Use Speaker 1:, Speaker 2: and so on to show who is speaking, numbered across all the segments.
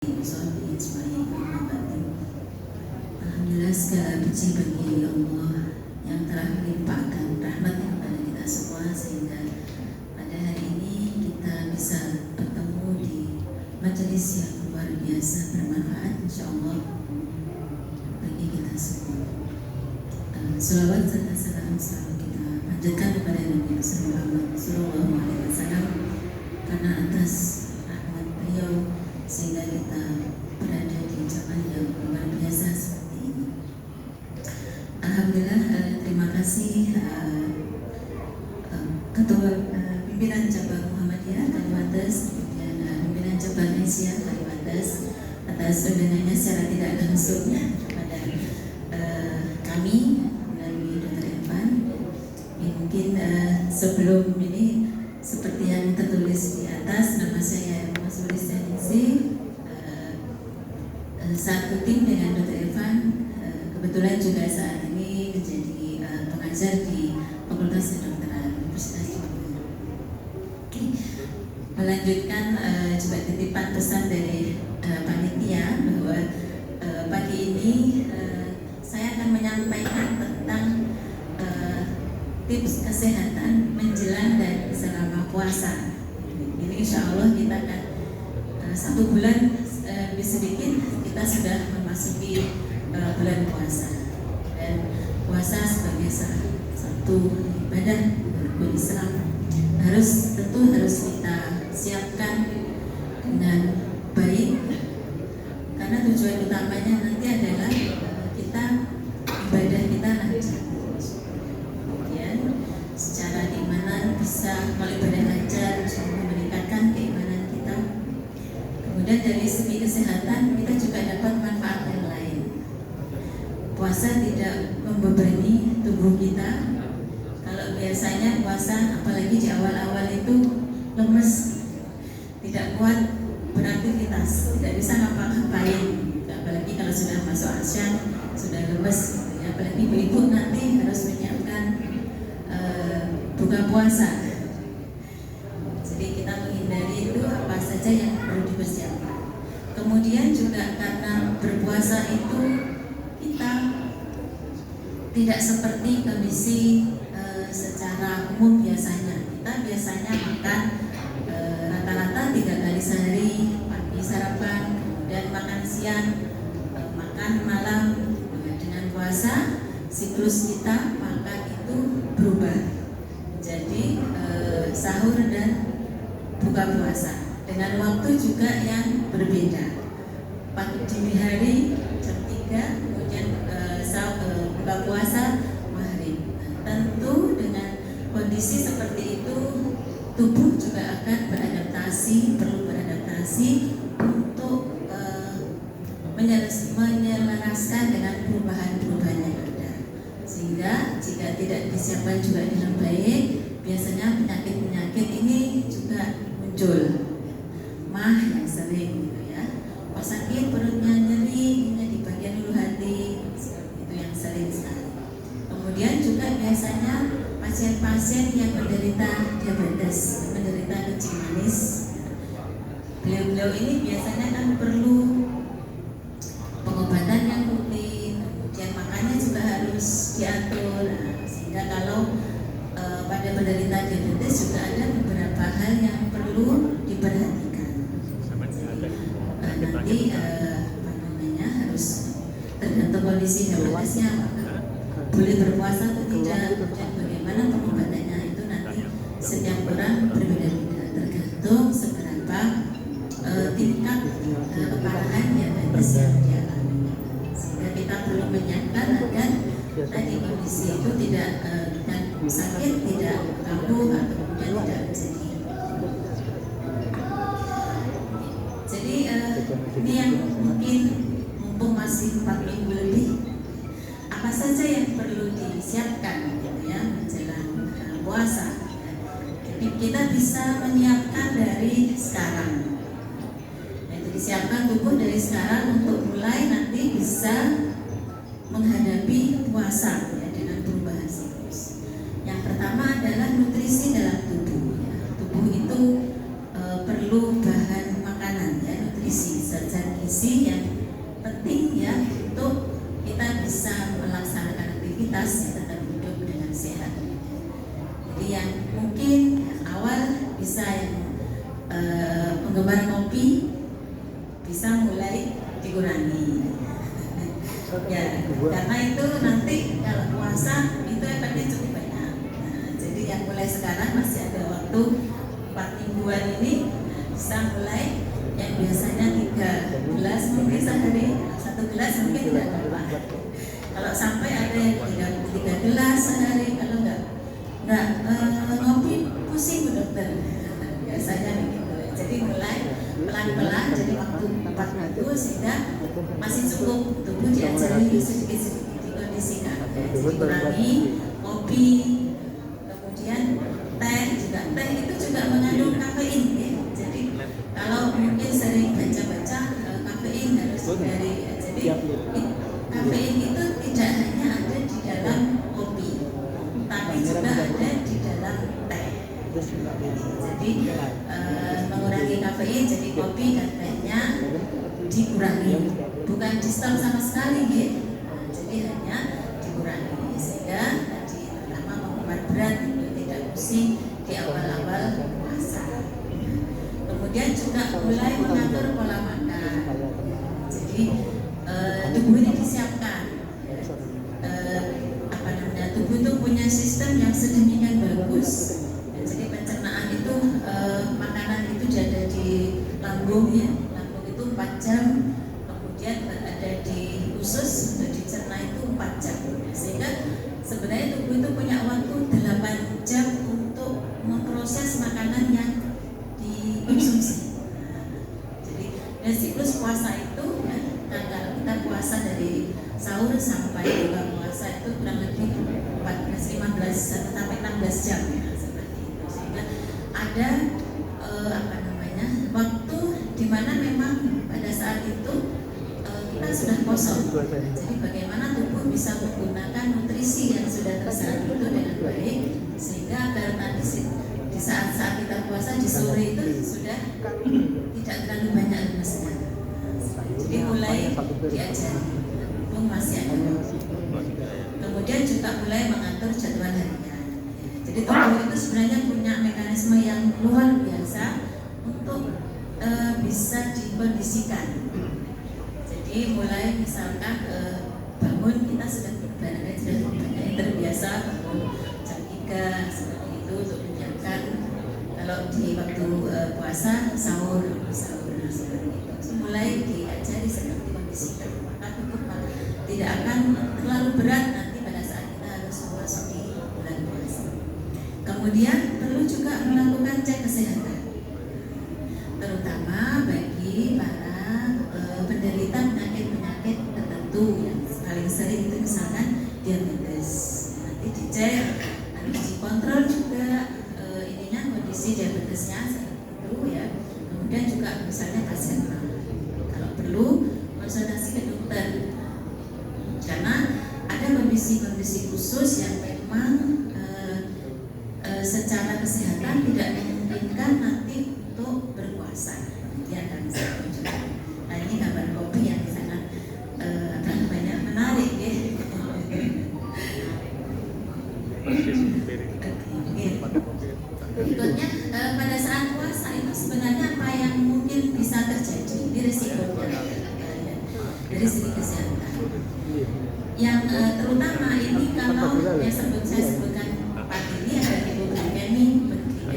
Speaker 1: Alhamdulillah, segala puji bagi Allah yang telah melimpahkan rahmatnya kepada kita semua, sehingga pada hari ini kita bisa bertemu di majelis yang luar biasa bermanfaat insyaallah bagi kita semua. Selawat serta salam selalu kita panjatkan kepada Nabi Muhammad sallallahu alaihi wasallam, karena atas rahmat beliau sehingga kita berada di zaman yang luar biasa seperti ini. Alhamdulillah, terima kasih Ketua Pimpinan Cabang Muhammadiyah Kalimantan, kemudian Pimpinan Cabang Asia Kalimantan atas undangannya secara tidak langsung kepada kami melalui Dr. Irfan. Mungkin sebelum ini seperti yang tertulis di atas, nama saya Mas Sulisya Ningsih, satu tim dengan Dr. Irfan. Kebetulan juga saat ini menjadi pengajar di Fakultas Kedokteran Universitas Jember. Melanjutkan juga titipan pesan dari panitia bahwa pagi ini saya akan menyampaikan tentang tips kesehatan menjelang dan selama puasa. Ini insya Allah kita akan 1 bulan lebih sedikit kita sudah memasuki bulan puasa, dan puasa sebagai satu ibadah rukun Islam harus kita siapkan dengan baik, karena tujuan utamanya nanti adalah kita ibadah kita lancar. Kemudian secara keimanan bisa, kalau ibadah lancar meningkatkan keimanan kita. Kemudian dari segi kesehatan kita juga dapat manfaat yang lain. Puasa tidak membebani tubuh kita. Kalau biasanya puasa, apalagi di awal-awal itu lemes, tidak kuat beraktivitas, tidak bisa ngapa-ngapain. Apalagi kalau sudah masuk asyan, sudah lemes. Apalagi ibu-ibu nanti harus menyiapkan buka puasa. Jadi kita menghindari itu apa saja yang perlu dipersiapkan. Kemudian juga karena berpuasa itu kita tidak seperti kondisi secara umum biasanya. Kita biasanya makan rata-rata 3 kali sehari, pagi sarapan, kemudian makan siang, makan malam. Dengan puasa siklus kita makan itu berubah jadi sahur dan buka puasa dengan waktu juga yang berbeda. Pagi dini hari jam 3, kemudian buka puasa maghrib. Tentu dengan kondisi seperti itu tubuh juga akan perlu beradaptasi untuk menyelaraskan dengan perubahan-perubahan yang ada. Sehingga jika tidak disiapkan juga dengan baik, biasanya penyakit-penyakit ini juga muncul. Mah yang sering gitu ya, kok sakit perutnya, nyeri di bagian ulu hati, itu yang sering sekali. Kemudian juga biasanya pasien-pasien yang menderita diabetes, menderita kencing manis, beliau-beliau ini biasanya kan perlu pengobatan yang rutin, kemudian makannya juga harus diatur. Sehingga kalau pada penderita diabetes juga ada beberapa hal yang perlu diperhatikan. Nanti harus tergantung kondisi diabetesnya, boleh berpuasa atau tidak, dan bagaimana pengobatannya itu nanti setiap orang berbeda-beda tergantung seberapa tingkat keparahan diabetes yang dialami. Sehingga kita perlu menyiapkan agar tadi kondisi itu tidak sakit, tidak kambuh atau kemudian tidak terjadi. Jadi ini yang mungkin mumpung masih 4 minggu lebih, apa saja yang perlu disiapkan gitu ya menjelang puasa. Jadi kita bisa menyiapkan dari sekarang. Yaitu disiapkan tubuh dari sekarang untuk mulai nanti bisa menghadapi puasa ya, dengan perubahan siklus. Yang pertama adalah nutrisi dalam tubuh ya. Tubuh itu perlu bahan makanan ya, nutrisi zat-zat kondisi yang penting ya untuk kita bisa melaksanakan aktivitas yang tetap hidup dengan sehat. Jadi yang mungkin awal bisa yang penggemar kopi bisa mulai dikurangi. Ya, karena itu nanti kalau puasa itu efeknya cukup banyak. Nah, jadi yang mulai sekarang masih ada waktu 4 mingguan ini bisa mulai yang biasanya 3 gelas mungkin sehari, 1 gelas mungkin tidak apa-apa. Kalau sampai ada yang 3 gelas sehari, kalau enggak ngopi pusing Bu Dokter. Biasanya begitu. Jadi mulai pelan-pelan jadi waktu 4 minggu sehingga masih cukup tubuh diajari sedikit-sedikit dikondisikan. Jadi kurangi kopi, kemudian teh itu juga mengandung kafein ya. Jadi kalau mungkin sering baca-baca kafein harus dari jadi kafein itu tidak hanya ada di dalam kopi, tapi juga ada di dalam teh. Jadi mengurangi kafein, jadi kopi dan tehnya dikurangi, bukan di stop sama sekali ya. Jadi hanya dikurangi sehingga tadi pertama mengobat berat itu tidak pusing di awal-awal puasa. Kemudian juga mulai mengatur pola makan. Jadi tubuh ini disiapkan. Tubuh itu punya sistem yang sedemikian bagus. Jadi pencernaan itu makanan itu ada di lambung ya. Lambung itu 4 jam, kemudian berada di usus untuk dicerna itu 4 jam. Sehingga sebenarnya tubuh itu punya waktu 8 jam untuk memproses makanan yang dikonsumsi. Jadi dan siklus puasa itu ya, kalau kita puasa dari sahur sampai buka puasa itu kurang lebih 15 sampai 16 jam ya, seperti itu. Sehingga ada waktu di mana memang pada saat itu kita sudah kosong. Jadi bagaimana tubuh bisa menggunakan nutrisi yang sudah terserap itu dengan baik sehingga agar nanti di saat-saat kita puasa di sore itu sudah tidak terlalu banyak lemesnya. Jadi mulai diajari, mumpung masih ada waktu. Kemudian juga mulai mengatur jadwal harian. Jadi tubuh itu sebenarnya punya mekanisme yang luar biasa untuk bisa dikondisikan. Jadi mulai misalkan bangun kita sudah banyak yang terbiasa bangun jam 3 seperti itu untuk menyiapkan kalau di waktu puasa sahur seperti itu. Mulai diajari seperti kondisikan maka tubuh tidak akan terlalu berat nanti pada saat kita harus memasuki bulan puasa. Kemudian perlu juga melakukan cek kesehatan, terutama bagi para penderita penyakit tertentu yang paling sering itu misalkan diabetes. Nanti dicek, harus dikontrol juga kondisi diabetesnya itu ya. Kemudian juga misalnya pasien kalau perlu konsultasi ke dokter karena ada kondisi-kondisi khusus yang memang secara kesehatan tidak memungkinkan nanti untuk berpuasa. Dia akan juga. Nah ini gambar kopi yang sangat menarik ya. Berikutnya pada saat puasa itu sebenarnya apa yang mungkin bisa terjadi, ini risikonya dari segi kesehatan. Yang terutama ini kalau yang saya sebutkan pagi ini ada hipoglikemi,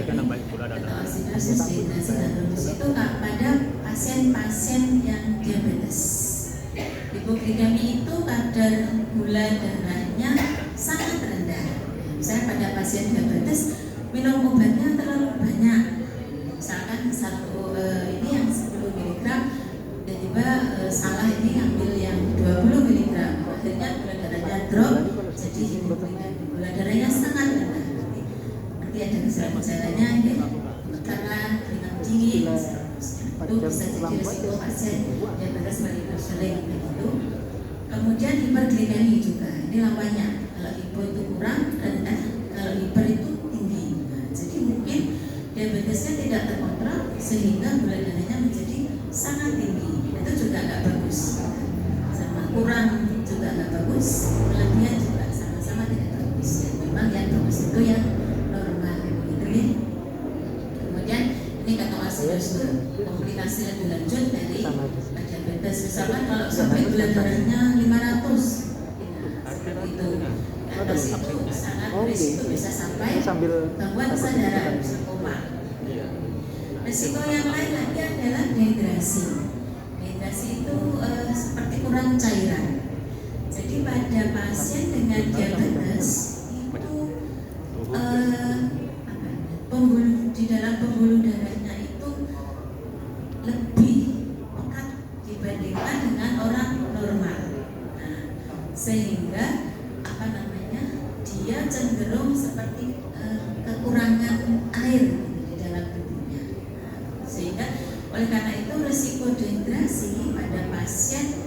Speaker 1: atau asidosis, dehidrasi dan lupus itu pada pasien-pasien yang diabetes. Hipoglikemi itu kadar gula darahnya sangat rendah. Misalnya pada pasien diabetes minum obatnya terlalu banyak, misalkan ini yang 10 mg tiba-tiba salah ini ambil yang 20 mg, akhirnya gula darahnya drop, jadi gula darahnya sangat rendah. Nanti ada gejala-gejalanya getaran, keringat dingin, itu bisa jadi risiko pasien diabetes mellitus sering begitu. Kemudian hiperglikemi juga, ini lawannya. Kalau hipo itu kurang, rendah, kalau hiper itu tinggi. Jadi mungkin diabetesnya tidak terkontrol sehingga gula darahnya menjadi sangat tinggi. Itu juga nggak kurang juga nggak bagus, kelebihan juga sama-sama tidak bagus ya. Memang yang bagus itu yang normal gitu ya. Kemudian ini ketoasidosis komplikasi lebih lanjut dari diabetes, misalkan kalau sampai gula darahnya 500 itu atas itu sangat berisiko bisa sampai gangguan kesadaran, bisa koma. Risiko yang lain lagi adalah dehidrasi. Dehidrasi itu seperti kurang cairan. Jadi pada pasien dengan diabetes itu di dalam pembuluh darahnya itu lebih pekat dibandingkan dengan orang normal. Nah, sehingga dia cenderung seperti kekurangan air di dalam tubuhnya. Sehingga oleh karena itu risiko dehidrasi pada pasien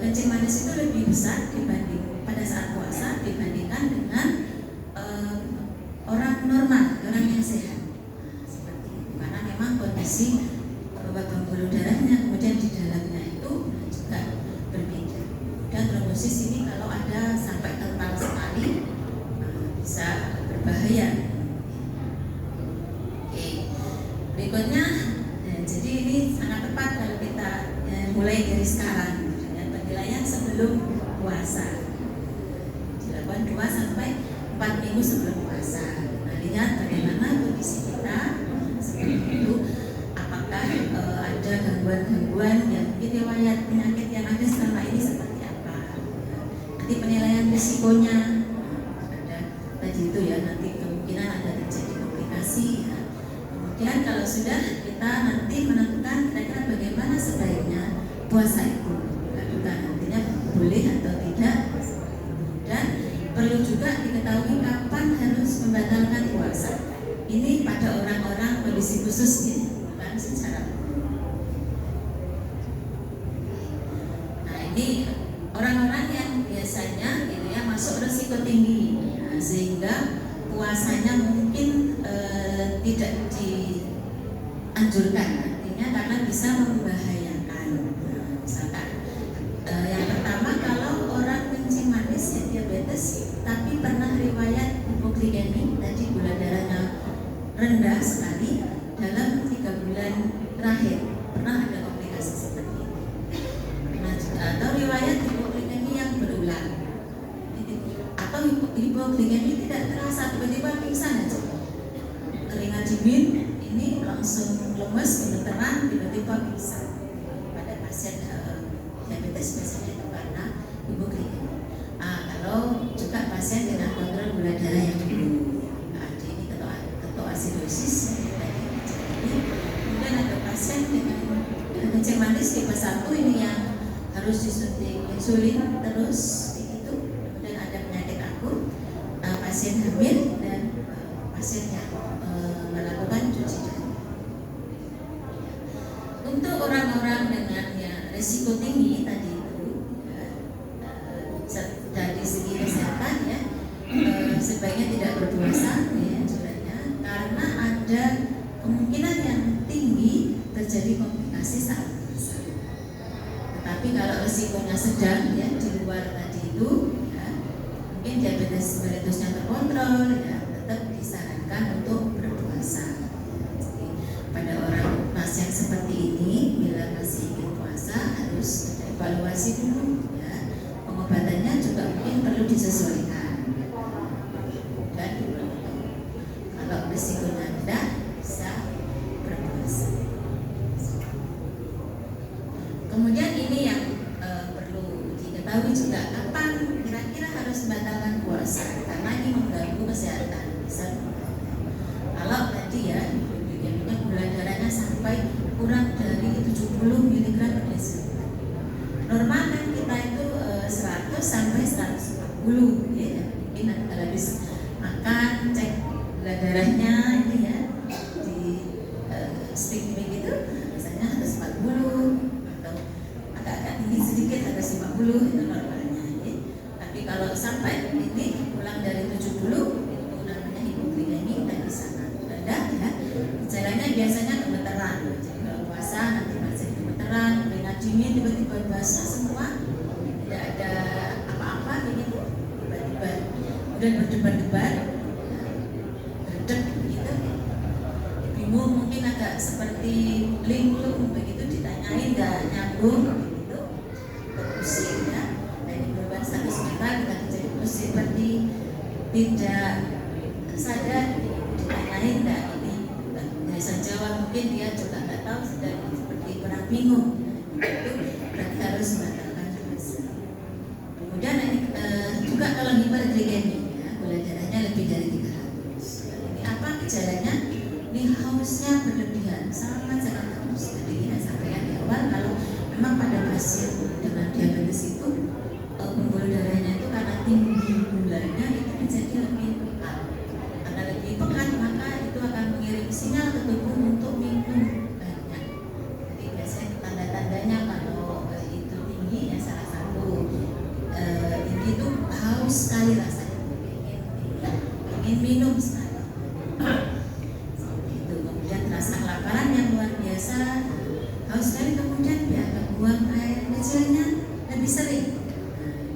Speaker 1: kencing manis itu lebih besar dibanding pada saat puasa dibandingkan dengan orang normal, orang yang sehat. Seperti itu. Karena memang kondisi pembuluh darahnya kemudian di dalamnya itu juga berbeda. Dan trombosis ini kalau ada sampai kental sekali bisa berbahaya. Oke. Berikutnya, jadi ini sangat tepat kalau kita mulai dari sekarang dengan penilaian sebelum puasa. Dilakukan 2 sampai 4 minggu sebelum puasa. Nah, lihat bagaimana kondisi kita seperti itu. Apakah ada gangguan-gangguan yang mungkin riwayat penyakit yang ada selama ini seperti apa? Nanti penilaian risikonya. Itu ya, nanti kemungkinan ada terjadi komplikasi ya. Kemudian kalau sudah kita nanti menentukan kira-kira bagaimana sebaiknya puasa itu, bukan nantinya boleh atau tidak. Dan perlu juga diketahui kapan harus membatalkan puasa. Ini pada orang-orang kondisi khusus ya, bukan secara umum. Nah, ini orang-orang yang biasanya gitu ya masuk risiko tinggi. Sehingga puasanya mungkin tidak dianjurkan, artinya karena bisa membahayakan. Misalkan yang pertama, kalau orang kencing manis ya diabetes tapi pernah riwayat hipoglikemi, tadi gula darahnya rendah sekali dalam 3 bulan terakhir, pernah ada komplikasi seperti itu. Nah, atau riwayat hipoglikemi yang berulang, atau hipoglikemi tidak terasa, tiba-tiba pingsan aja, keringat dingin, ini langsung lemes, gemeteran, tiba-tiba pingsan. Pada pasien diabetes biasanya itu karena hipoglikemi. Kalau juga pasien dengan kontrol gula darah yang dulu, ini ketoasidosis, kemudian ada pasien dengan kencing manis tipe 1 ini yang harus disuntik insulin terus. Pasien hamil dan pasien yang melakukan cuci darah. Untuk orang-orang dengan yang risiko tinggi tadi itu dari segi kesehatan ya sebaiknya tidak berpuasa ya sebenarnya, karena ada kemungkinan yang tinggi terjadi komplikasi saat puasa. Tetapi kalau risikonya sedang ya di luar tadi itu mungkin diabetes melitusnya terkontrol ya, tetap disarankan untuk berpuasa. Jadi, pada orang pasien seperti ini bila masih ingin puasa harus evaluasi dulu ya. Pengobatannya juga mungkin perlu disesuaikan. Dan kalau risikonya rendah bisa berpuasa. Kemudian ini yang perlu diketahui juga, kapan kira-kira harus membatalkan puasa karena ini mengganggu kesehatan. Bisa kalau tadi ya gula darahnya sampai kurang dari 70 mg per desiliter. Normal kan kita itu 100 sampai 140 ya. Mungkin kalau habis makan cek gula darahnya ini ya di stick begitu biasanya 140 atau agak tinggi sedikit 150 itu normalnya ya. Tapi kalau sampai ini kurang dari 70 itu namanya hipoglikemi dan di sana rendah ya. Gejalanya biasanya gemeteran. Jadi kalau puasa nanti masih gemeteran, keringat dingin, tiba-tiba basah semua. kemudian berdebar-debar, berdek begitu, bingung, mungkin agak seperti linglung begitu, ditanyain nggak nyambung begitu, pusing ya. Nah, ini beban satu sebentar kita jadi pusing seperti tidak sadar, ditanyain nggak ini bahasa Jawa, mungkin dia juga nggak tahu, sedang seperti orang bingung. Itu berarti harus membatalkan puasa. Kemudian juga kalau hiperglikemi ya, gula darahnya lebih dari 300. Ini apa gejalanya? Ini hausnya berlebihan, sangat haus. Jadi saya sampaikan di awal, kalau memang pada pasien dengan diabetes itu pembuluh darahnya itu karena tinggi gulanya itu menjadi lebih pekat. Karena lebih pekat maka itu akan mengirim sinyal ke tubuh untuk minum banyak. Jadi biasanya tanda-tandanya kalau itu tinggi ya, salah satu tinggi itu haus sekali rasanya, ingin minum sekali. Itu kemudian rasa kelaparan yang luar biasa, haus sekali, kemudian dia akan buang air kecilnya lebih sering.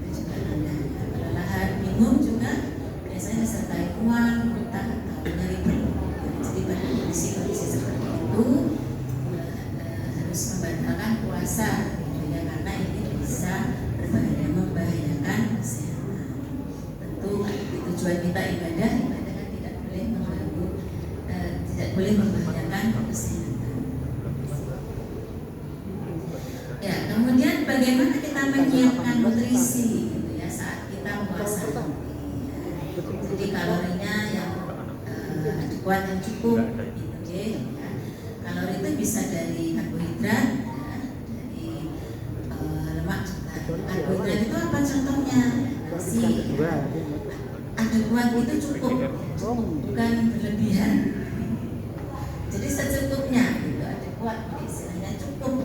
Speaker 1: Itu juga ada kelelahan, bingung juga biasanya disertai mual, muntah atau nyeri perut. Jadi pada kondisi seperti itu harus membatalkan puasa gitu ya, karena ini bisa membahayakan kesehatan. Tentu tujuan kita ibadah kan tidak boleh mengganggu, tidak boleh membahayakan kesehatan. Ya, kemudian bagaimana kita menyiapkan nutrisi gitu ya saat kita puasa. Jadi kalorinya yang kuat dan cukup gitu ya. Kalori itu bisa dari karbohidrat ya, dari lemak juga. Karbohidrat itu apa contohnya? Nasi ya. Ada kuat itu cukup, bukan berlebihan. Jadi secukupnya gitu, ada kuat istilahnya cukup.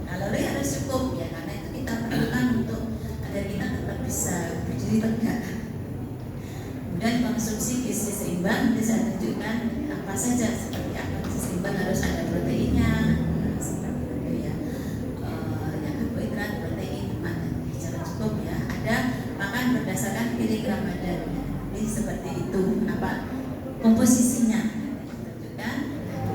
Speaker 1: Kalori harus cukup ya, karena itu kita perlukan untuk agar kita tetap bisa berdiri tegak. Kemudian konsumsi gizi seimbang, bisa tunjukkan apa saja, seperti apa gizi seimbang, harus ada proteinnya, seperti itu ya, karbohidrat, protein, lemak secara cukup ya. Ada makan berdasarkan miligram badan, ini seperti itu. Apa komposisinya tunjukkan.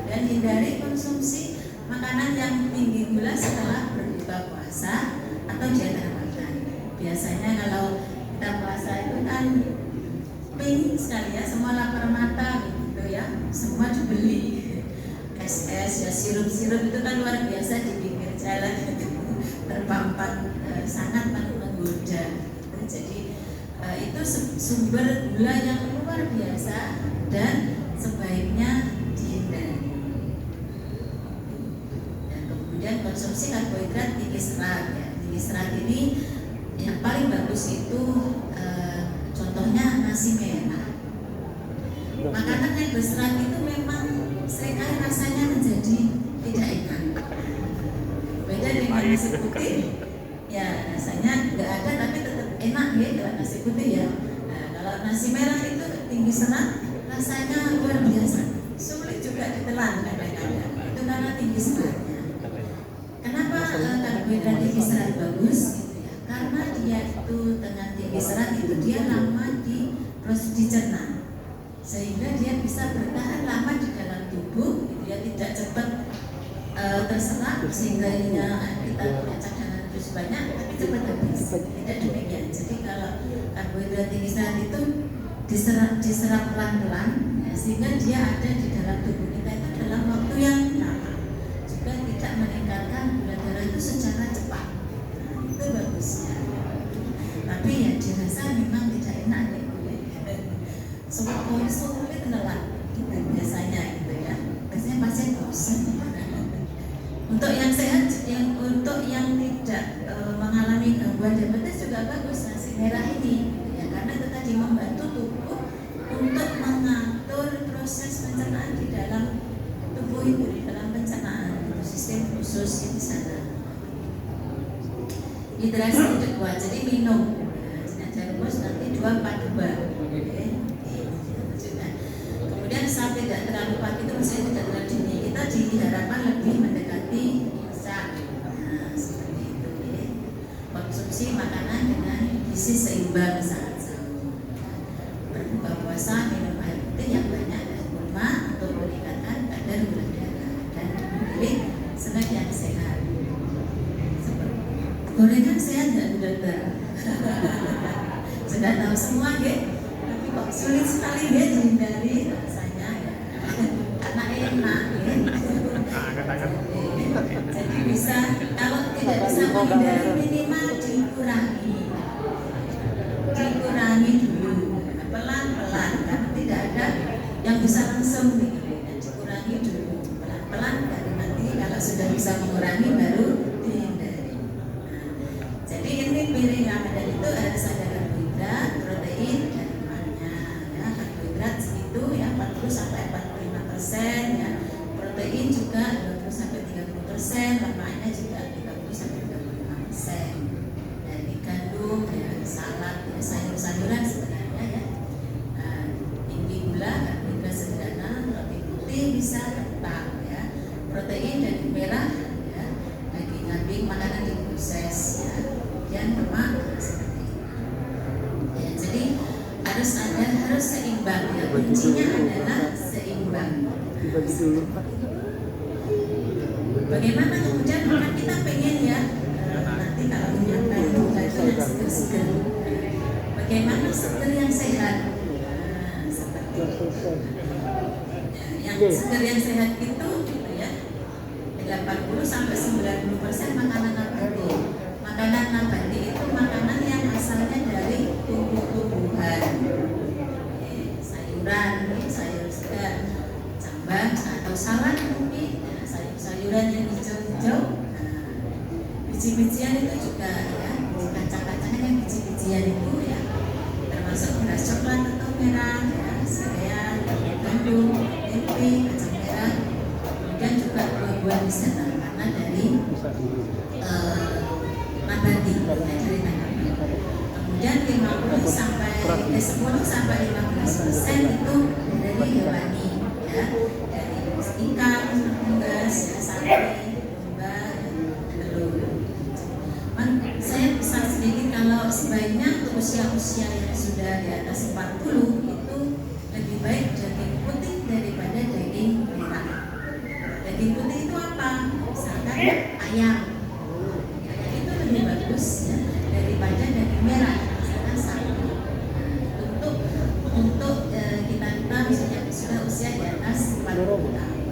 Speaker 1: Dan hindari konsumsi makanan yang tinggi gula setelah berbuka puasa atau di antara makan. Biasanya kalau kita puasa itu kan ping sekali ya, semua lapar mata gitu ya, semua dibeli es-es ya, sirup-sirup itu kan luar biasa di pinggir jalan terpampang, sangat menggoda. Jadi itu sumber gula yang luar biasa dan sebaiknya dihindari. Dan kemudian konsumsi karbohidrat tinggi serat ya. Tinggi serat ini yang paling bagus itu contohnya nasi merah. Makanan yang berserat itu memang seringkali rasanya menjadi tidak enak. Beda dengan nasi putih, ya rasanya nggak ada tapi tetap enak ya kalau nasi putih ya. Nah, kalau nasi merah itu tinggi serat, rasanya luar biasa, sulit juga ditelan kadang-kadang. Itu karena tinggi seratnya. Kenapa karbohidrat tinggi serat bagus? Karena dia itu dengan tinggi serat itu dia lama di proses dicerna, sehingga dia bisa bertahan lama di dalam tubuh, dia tidak cepat terserap sehingga kita punya cadangan terus banyak tapi cepat habis. Tidak demikian. Jadi kalau karbohidrat tinggi serat itu diserap pelan-pelan ya, sehingga dia ada di dalam tubuh kita itu dalam waktu yang lama, juga tidak meningkatkan gula darah itu secara cepat. Itu bagusnya. Tapi ya dirasa memang tidak enak ya. Sulit menelan biasanya gitu ya. Biasanya pasien bosan. Untuk yang sehat, untuk yang tidak mengalami gangguan diabetes juga bagus nasi merah ini ya, karena itu tadi membantu tubuh untuk mengatur proses pencernaan di dalam tubuh itu, di dalam pencernaan itu, sistem khusus di sana. Hidrasi itu kuat, jadi minum. Jangan lupa nanti 242. Kemudian saat tidak terlalu pagi itu misalnya tidak terlalu dini, kita diharapkan lebih mendekati imsak. Nah, seperti itu ya. Konsumsi makanan dengan gizi seimbang saat sahur. puasa minum air putih yang banyak dan kurma untuk meningkatkan kadar gula darah dan memilih snack yang sehat. Gorengan sehat nggak dokter? Sudah tahu semua ya, tapi kok sulit sekali ya dihindari rasanya ya. Karena enak ya. Jadi bisa, kalau tidak bisa menghindari minimal dikurangi dulu, pelan-pelan, karena tidak ada yang bisa langsung dikurangi dulu, pelan-pelan, baru nanti kalau sudah bisa mengurangi baru dihindari. Jadi ini piring Ramadan itu harus ada karbohidrat, protein, dan lemaknya. Ya, karbohidrat segitu ya 40-45% ya, protein juga 20-30%, lemaknya juga 30-35%. Dari gandum, ya, salad, ya, sayur-sayuran sebenarnya ya. Tinggi gula, karbohidrat sederhana, roti putih bisa tetap ya, protein daging merah, ya, daging kambing, makanan diproses ya, dan lemak seperti itu. Ya, jadi harus seimbang ya, kuncinya adalah seimbang. Bagaimana kemudian kan kita pengen ya nanti kalau menyampaikan yang seger-seger, bagaimana seger yang sehat? Seperti itu. Yang seger yang sehat itu gitu ya, 80-90% makanan nabati. Makanan nabati itu makanan yang asalnya dari tumbuh-tumbuhan, sayuran, sayur segar, cambah atau salad mungkin, ya, sayur-sayuran yang hijau-hijau. Biji-bijian itu juga ya, kacang-kacangan yang biji-bijian itu ya, termasuk beras coklat atau merah, ya, sereal, gandum, tempe, kacang merah, kemudian juga buah-buah bisa karena dari nabati, dari tanaman. Kemudian 10-15% itu dari hewani, ya, dari ikan, unggas, ya, sapi, domba, dan telur. Saya pesan sedikit kalau sebaiknya untuk usia-usia yang sudah di atas 40 itu lebih baik daging putih daripada daging merah. Daging putih itu apa? Misalkan ayam. Ayam itu lebih bagus ya, daripada daging merah. Misalkan sapi. Untuk kita misalnya sudah usia di atas 40 tahun.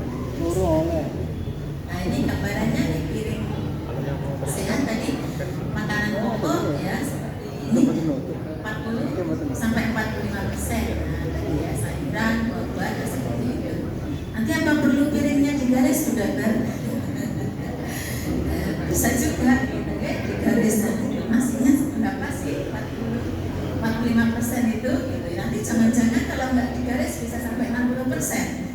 Speaker 1: Nah ini gambarannya di piring sehat tadi, makanan pokok ya seperti ini 40-45%. Nah tadi ya sayuran, buah-buah dan seperti itu. Nanti apa perlu piringnya digaris sudah kan? Bisa juga gitu ya, digaris nanti masihnya berapa sih 40-45% itu gitu. Nanti jangan-jangan kalau nggak digaris bisa sampai 60%.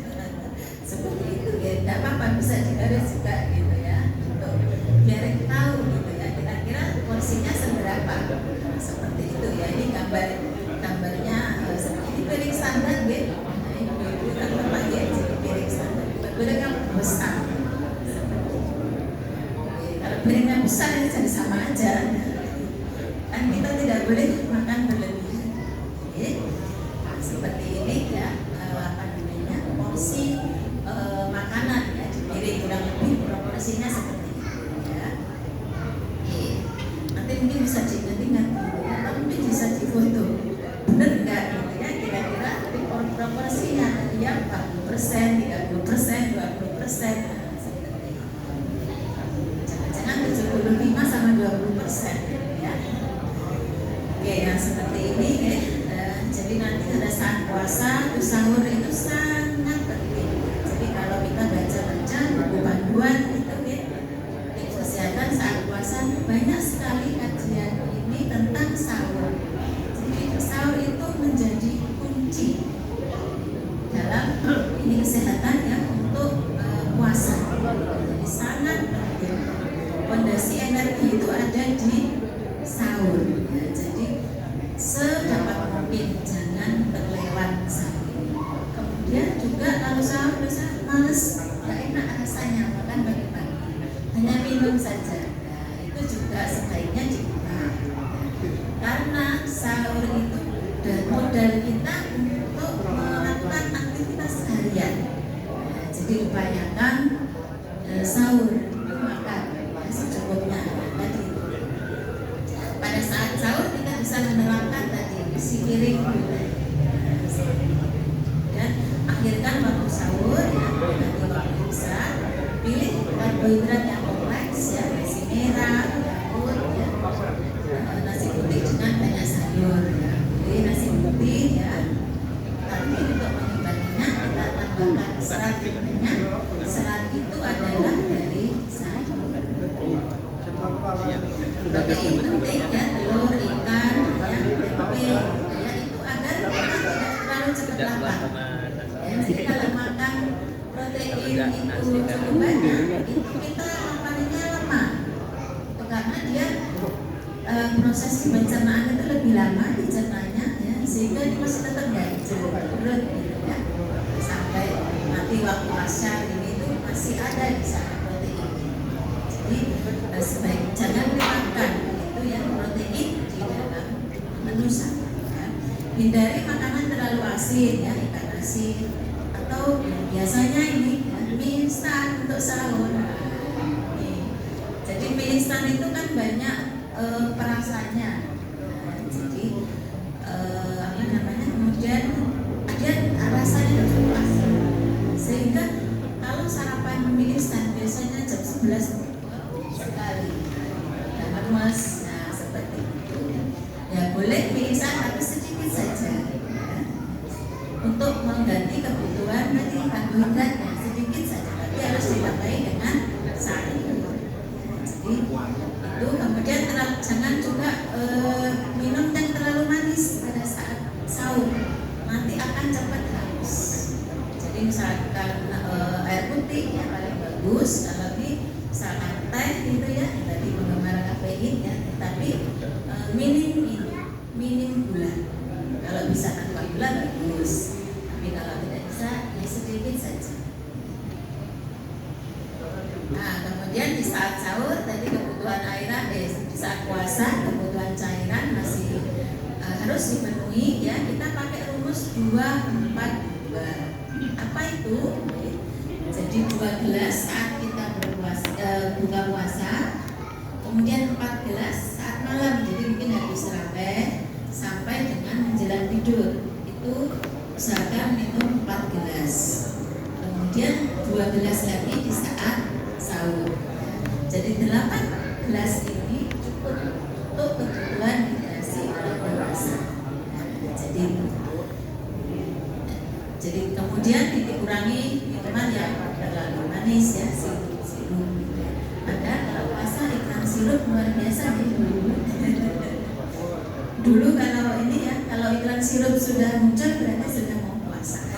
Speaker 1: Seperti itu ya, tidak apa-apa bisa digaris juga gitu ya, untuk biar kita tahu gitu ya, kira-kira porsinya seberapa. Nah, seperti itu ya, ini gambarnya seperti ini piring standar gitu. Nah, ini ibu kan bapak ya, jadi piring standar. Piring yang besar. Kalau piringnya besar ini jadi sama aja. Kan kita tidak boleh makan berlebihan. Nah, seperti ini ya, porsi makanan ya di piring, kurang lebih proporsinya seperti itu ya. Nanti mungkin bisa diingat ya, atau mungkin bisa difoto. Benar enggak gitu ya, kira-kira proporsinya ya 40%, 30%, 20%. Jangan-jangan 75 sama 20% ya. Oke, yang seperti ini ya. Jadi nanti pada saat puasa, sahur itu sangat penting. Jadi kalau kita baca-baca buku panduan itu ya, tips kesehatan saat puasa, banyak sekali kajian ini tentang sahur. Jadi sahur itu menjadi kunci dalam ini kesehatan ya untuk puasa. Jadi sangat penting. Fondasi energi itu ada di sahur. Ya, jadi sedapat mungkin jangan terlewat sahur. Kemudian juga kalau sahur bisa males, nggak enak rasanya makan pagi-pagi, hanya minum saja. Nah, itu juga sebaiknya dikurang. Karena sahur itu modal kita untuk Jadi upayakan sahur makan secukupnya tadi. Pada saat sahur kita bisa menerapkan tadi isi piring dan akhirkan waktu sahur ya, nanti waktu bisa pilih karbohidrat yang kompleks ya, nasi merah, yakult ya, nasi putih dengan banyak sayur ya, pilih nasi putih ya. Tapi untuk mengimbanginya kita tambahkan serat banyak. Serat itu adalah dari sayur. Protein penting ya, telur, ikan, ya, tempe, ya itu agar kita tidak terlalu cepat lapar. Ya, jadi kalau makan protein itu cukup banyak, itu kita laparnya lama. Karena dia proses pencernaan itu lebih lama dicernanya, ya, sehingga dia masih tetap dari perut gitu ya. Sampai nanti waktu asyar ini itu masih ada di sana protein. Jadi sebaik jangan dimakan itu yang protein di dalam menu sahur. Ya. Hindari makanan terlalu asin ya, ikan asin atau biasanya ini ya, mie instan untuk sahur. Jadi mie instan itu kan banyak perasannya. Jadi apa namanya, kemudian dia rasanya cukup asin. Sehingga kalau sarapan mie instan biasanya jam 11 sekali. Mas, nah seperti itu. Ya boleh mie instan tapi sedikit saja. Ya. Untuk mengganti kebutuhan tadi karbohidratnya sedikit saja, tapi harus ditambahi dengan sayur. Jadi itu kemudian jangan juga minum yang terlalu manis pada saat sahur, nanti akan cepat haus. Jadi misalkan air putih ya paling bagus, kalau misalkan teh gitu ya, tadi penggemar kafein ya, tapi minim gula. Kalau bisa tanpa gula bagus, tapi kalau tidak bisa ya sedikit saja. Nah, kemudian di saat sahur tadi kebutuhan airan, di saat puasa kebutuhan cairan masih harus dipenuhi ya. Kita pakai rumus 2-4-2. Apa itu? Jadi 2 gelas saat kita buka puasa, kemudian 4 gelas saat malam. Jadi mungkin habis terawih sampai dengan menjelang tidur itu usahakan minum 4 gelas. Kemudian 2 gelas lagi di saat sahur. Jadi 8 gelas ini cukup untuk kebutuhan hidrasi puasa. Jadi kemudian dikurangi minuman yang terlalu manis ya, sirup. Ada kalau puasa iklan sirup luar biasa ya. Dulu kalau ini ya, kalau iklan sirup sudah muncul berarti sudah mau puasa.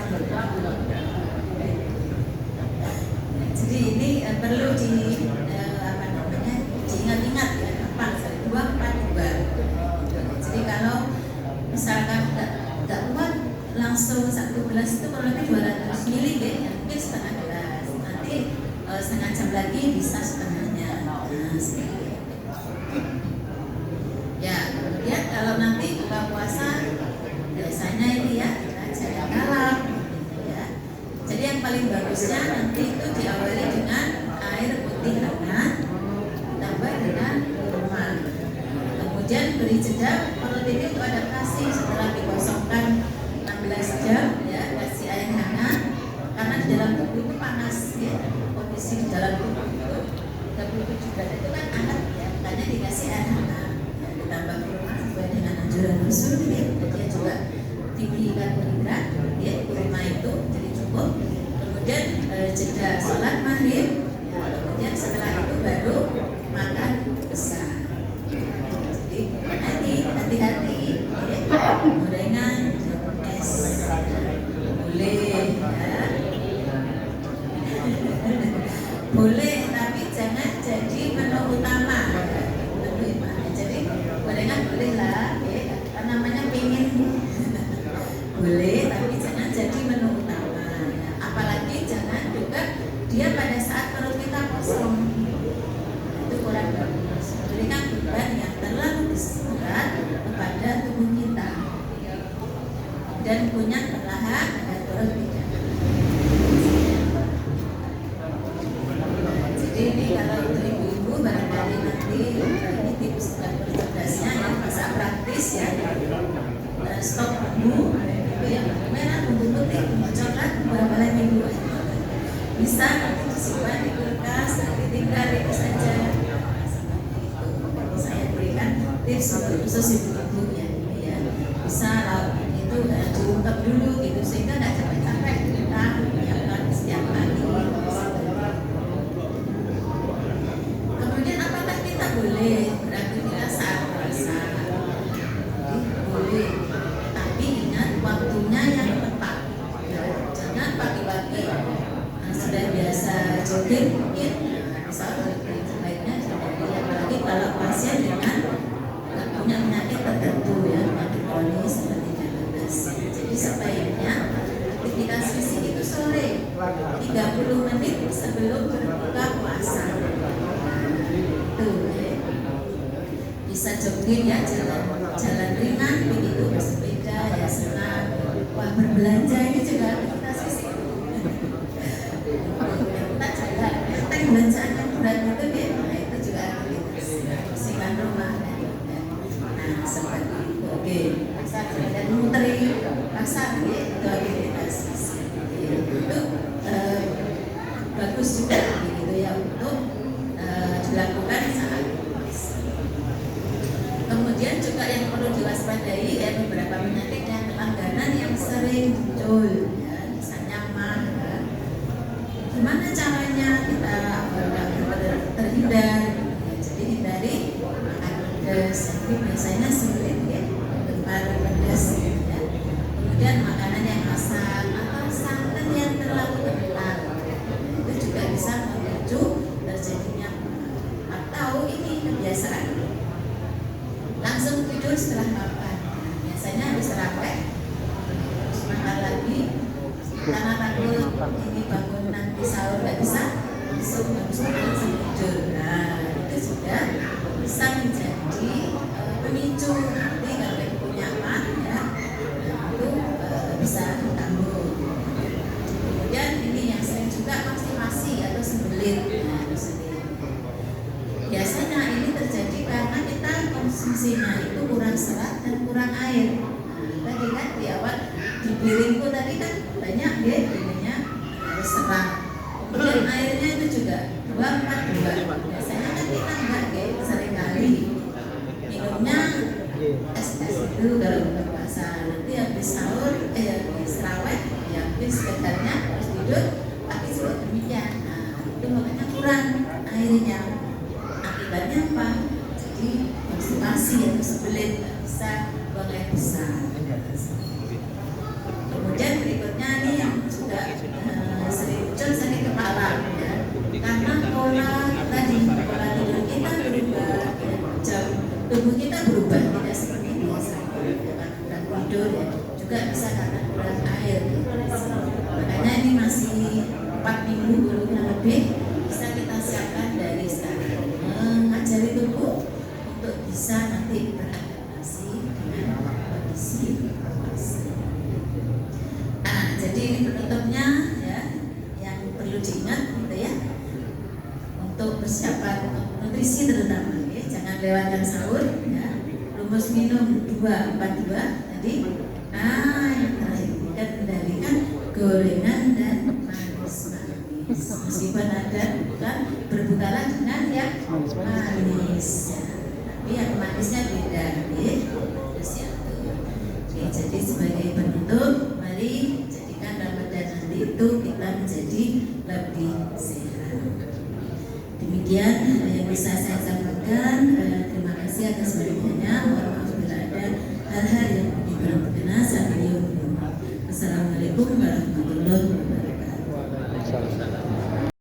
Speaker 1: Jadi ini perlu diingat-ingat ya, apa 2-4-2. Jadi kalau misalkan nggak kuat langsung 1 gelas itu kurang lebih 200 ml ya, mungkin setengah gelas. Nanti setengah jam lagi bisa setengahnya. Ya, kemudian kalau nanti buka puasa biasanya ini ya jangan kalap ya. Jadi yang paling bagusnya nanti itu diawali dengan air putih hangat ditambah dengan kurma. Kemudian beri jeda perut ini untuk adaptasi setelah dikosongkan 16 jam ya, kasih air hangat karena di dalam tubuh itu panas ya. Kondisi di dalam tubuh itu 37 derajat itu kan hangat ya, makanya dikasih air hangat ya, ditambah kurma sesuai dengan anjuran Rasul ya. Dia juga tinggi karbohidrat ya, kurma itu jadi cukup. Kemudian jeda sholat maghrib ya, kemudian setelah itu baru makan besar. Jadi hati-hati ya, gorengan, es boleh ya. Boleh tapi jangan jadi menu utama. Jadi gorengan boleh lah ya, namanya pingin boleh tapi jangan jadi menu utama ya. Apalagi jangan juga dia pada saat perut kita kosong, itu kurang bagus, memberikan beban yang terlalu berat kepada tubuh kita dan punya perlahan agar perut tidak. tips untuk khusus ibu-ibu ya bisa itu diungkap dulu gitu sehingga nggak capek-capek kita menyiapkan setiap pagi. Kemudian apakah kita boleh beraktivitas saat puasa? Boleh, tapi ingat waktunya yang tepat. Jangan pagi-pagi sudah biasa jogging mungkin misalnya sebaiknya apalagi kalau pasien dengan punya penyakit tertentu ya, penyakit kronis seperti diabetes. Jadi sebaiknya aktivitas fisik itu sore 30 menit sebelum berbuka puasa. Tuh, bisa jogging ya, jalan ringan begitu, bersepeda ya senang. Wah, berbelanja ini juga aktivitas fisik. Kita jalan, kita belanjaan yang berat itu ya, nah itu juga aktivitas bersihkan rumah nah seperti itu. Oke, dan muteri pasar ya, itu aktivitas fisik. Itu bagus juga begitu ya untuk dilakukan saat puasa. Kemudian juga yang perlu diwaspadai ya beberapa penyakit dan langganan yang sering muncul ya, misalnya mah ya. Gimana caranya kita terhindar ya, jadi hindari makan pedas, jadi biasanya sulit ya tempat pedas ya. Kemudian makanan yang asam atau santan yang terlalu kental itu juga bisa memicu terjadinya atau ini kebiasaan langsung tidur setelah makan. Biasanya habis tarawih terus makan lagi karena takut ini bangun nanti sahur nggak bisa langsung habis makan langsung tidur. Nah itu sudah bisa menjadi pemicu nanti kalau ibu nyaman ya itu bisa ditanggung. Kemudian ini yang sering juga konstipasi atau sembelit. Biasanya ini terjadi karena kita konsumsinya itu kurang serat dan kurang air. Tadi kan di awal di piringku tadi kan banyak ya ininya harus serat. Kemudian airnya itu juga 2-4-2. Biasanya kan kita enggak ya seringkali minumnya es itu kalau buka puasa. Nanti habis sahur habis tarawih ya habis sekedarnya harus tidur pagi juga demikian. Nah itu makanya kurang airnya. Akibatnya apa? Jadi konstipasi atau sembelit, nggak bisa buang air besar. Kemudian berikutnya ini yang juga sering muncul sakit kepala ya. Karena pola tidur kita berubah ya. Jam tubuh kita berubah tidak seperti biasa karena kurang tidur ya. Juga bisa karena kurang air ya. Makanya ini masih 4 minggu kurang lebih bisa kita siapkan dari sekarang, mengajari tubuh untuk bisa nanti beradaptasi dengan kondisi puasa. Jadi ini penutupnya ya, yang perlu diingat gitu ya, untuk persiapan nutrisi terutama ya, jangan lewatkan sahur ya, rumus minum 2-4-2 tadi. Yang terakhir kita kendalikan gorengan dan manis. Meskipun ada bukan berbukalah dengan yang manis ya. Tapi yang manisnya beda ya. Terus ya oke, jadi sebagai penutup mari jadikan Ramadan nanti itu kita menjadi lebih sehat. Demikian yang bisa saya sampaikan. Terima kasih atas perhatiannya. Mohon maaf bila ada hal-hal yang kurang berkenan. Assalamualaikum